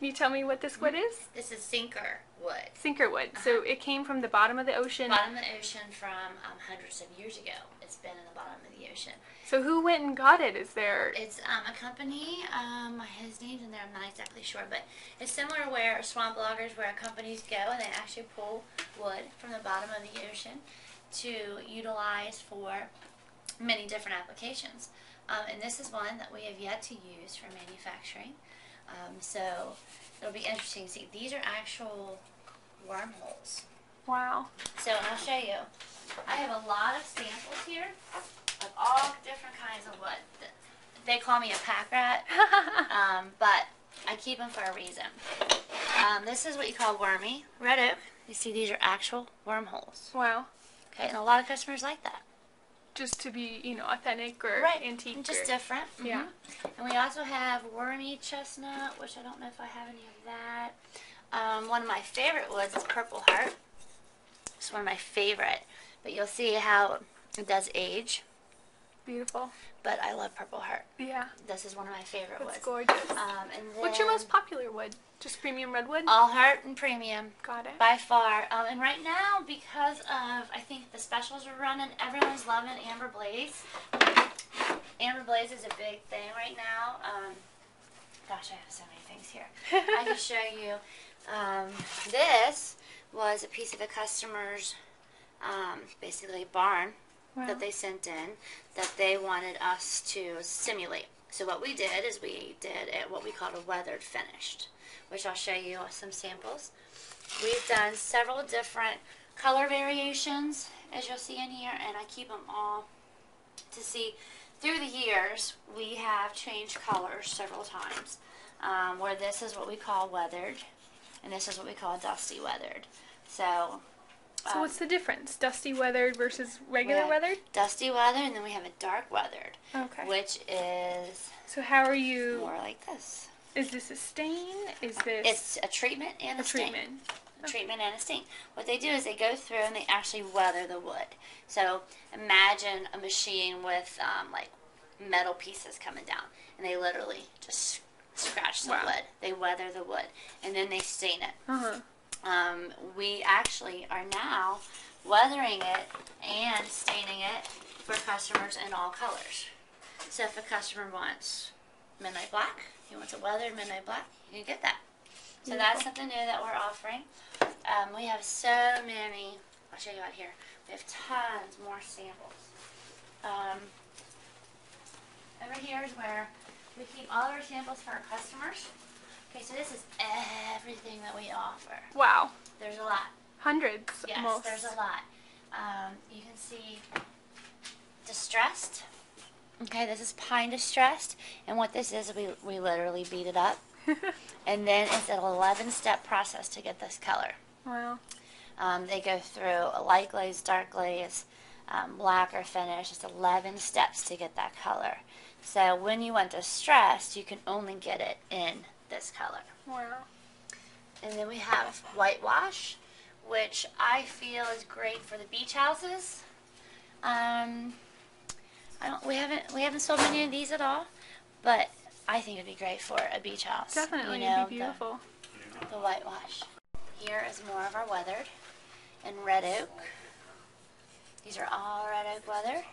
Can you tell me what this wood is? This is sinker wood. Sinker wood. So it came from the bottom of the ocean? Bottom of the ocean from hundreds of years ago. It's been in the bottom of the ocean. So who went and got it? Is there... It's a company, his name's in there, I'm not exactly sure, but it's similar where swamp loggers, where companies go and they actually pull wood from the bottom of the ocean to utilize for many different applications. And this is one that we have yet to use for manufacturing. So it'll be interesting to see. These are actual wormholes. Wow. So I'll show you. I have a lot of samples here of all different kinds of wood. They call me a pack rat, but I keep them for a reason. This is what you call wormy, red oak. You see these are actual wormholes. Wow. Okay, and a lot of customers like that. Just to be, you know, authentic or antique. Just different. Yeah. And we also have wormy chestnut, which I don't know if I have any of that. One of my favorite woods is purple heart. It's one of my favorite. But you'll see how it does age. Beautiful. But I love purple heart. Yeah. This is one of my favorite woods. It's gorgeous. And then what's your most popular wood? Just premium redwood? All heart and premium. Got it. By far. And right now, because of, I think the specials are running, everyone's loving Amber Blaze. Amber Blaze is a big thing right now. Gosh, I have so many things here. I can show you. This was a piece of a customer's, basically barn. Wow. That they sent in that they wanted us to simulate. So what we did is we did what we called a weathered finished, which I'll show you some samples. We've done several different color variations, as you'll see in here, and I keep them all to see. Through the years, we have changed colors several times, where this is what we call weathered, and this is what we call dusty weathered. So what's the difference? Dusty weathered versus regular weathered? Dusty weathered, and then we have a dark weathered. Okay. Which is... So how are you... More like this. Is this a stain? Is this... It's a treatment and a stain. Treatment. A treatment and a stain. What they do is they go through and they actually weather the wood. So imagine a machine with like metal pieces coming down, and they literally just scratch the wood. They weather the wood, and then they stain it. We actually are now weathering it and staining it for customers in all colors. So if a customer wants midnight black, he wants a weathered midnight black, you can get that. So that's something new that we're offering. We have so many, I'll show you out here. We have tons more samples. Over here is where we keep all of our samples for our customers. Okay, so this is everything that we offer. Wow. There's a lot. Hundreds. Yes, almost. There's a lot. You can see distressed. Okay, this is pine distressed. And what this is, we literally beat it up. And then it's an 11-step process to get this color. Wow. They go through a light glaze, dark glaze, lacquer finish. It's 11 steps to get that color. So when you want distressed, you can only get it in this color. Wow. And then we have whitewash, which I feel is great for the beach houses. We haven't sold many of these at all, but I think it'd be great for a beach house. Definitely, you know, it'd be beautiful. The whitewash. Here is more of our weathered and red oak. These are all red oak weathered.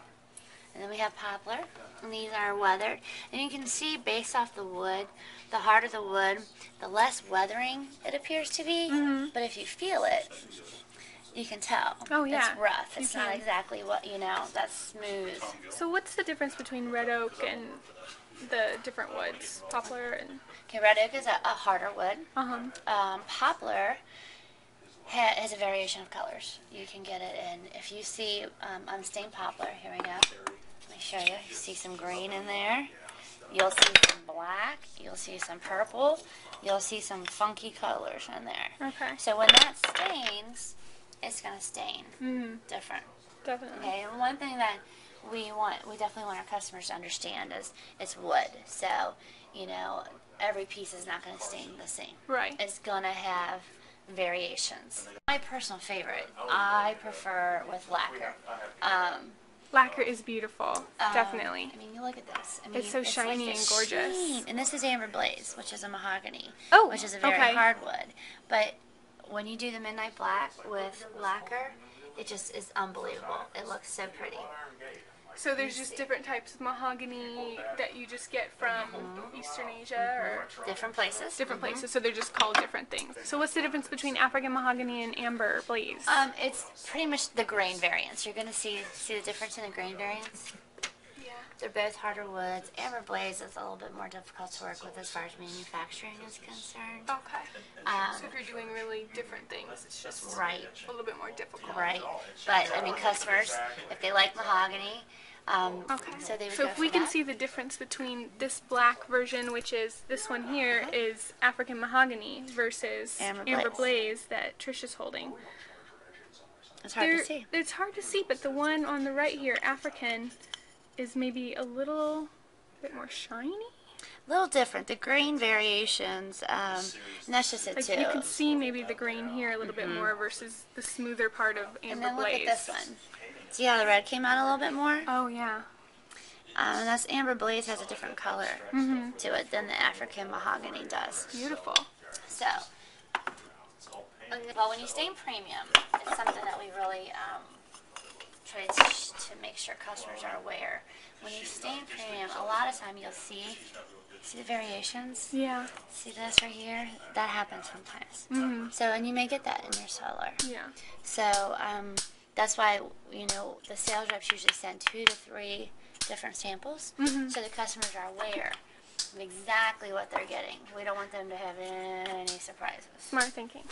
And then we have poplar, and these are weathered. And you can see based off the wood, the harder the wood, the less weathering it appears to be. But if you feel it, you can tell. Oh, yeah. It's rough. It's not exactly what, that's smooth. So what's the difference between red oak and the different woods? Poplar and... Okay, red oak is a harder wood. Poplar has a variation of colors. You can get it in, if you see unstained poplar, here we go. Let me show you. You see some green in there. You'll see some black. You'll see some purple. You'll see some funky colors in there. Okay. So when that stains, it's going to stain different. Definitely. Okay, and one thing that we definitely want our customers to understand is it's wood. So, every piece is not going to stain the same. Right. It's going to have variations. My personal favorite, I prefer with lacquer. lacquer is beautiful, definitely. I mean, you look at this. I mean, It's so shiny like and gorgeous. sheen. And this is amber blaze, which is a mahogany, Oh, which is a very okay. hard wood. But when you do the midnight black with lacquer, it just is unbelievable. It looks so pretty. So there's just different types of mahogany that you just get from Eastern Asia or Different places. different places, so they're just called different things. So what's the difference between African mahogany and amber blaze? It's pretty much the grain variants. You're going to see the difference in the grain variants. Yeah. They're both harder woods. Amber blaze is a little bit more difficult to work with as far as manufacturing is concerned. Okay. So if you're doing really different things, it's just Right. a little bit more difficult. Right. But, I mean, customers, if they like mahogany, Okay. so they would So go if we for can that. see the difference between this black version, which is this one here, is African mahogany versus Amber blaze that Trish is holding. It's hard to see. It's hard to see, but the one on the right here, African, is maybe a little bit more shiny. A little different. The grain variations, and that's just it Like too. you can see maybe the grain here a little bit more versus the smoother part of And amber then look blaze. at this one. See how the red came out a little bit more? Oh yeah. And that's amber blaze has a different color to it than the African mahogany does. Beautiful. So, well, when you stain premium, it's something that we really try to make sure customers are aware. When you stain premium, a lot of time you'll see the variations. Yeah. See this right here? That happens sometimes. So, and you may get that in your cellar. Yeah. So, that's why, you know, the sales reps usually send 2 to 3 different samples so the customers are aware of exactly what they're getting. We don't want them to have any surprises. Smart thinking.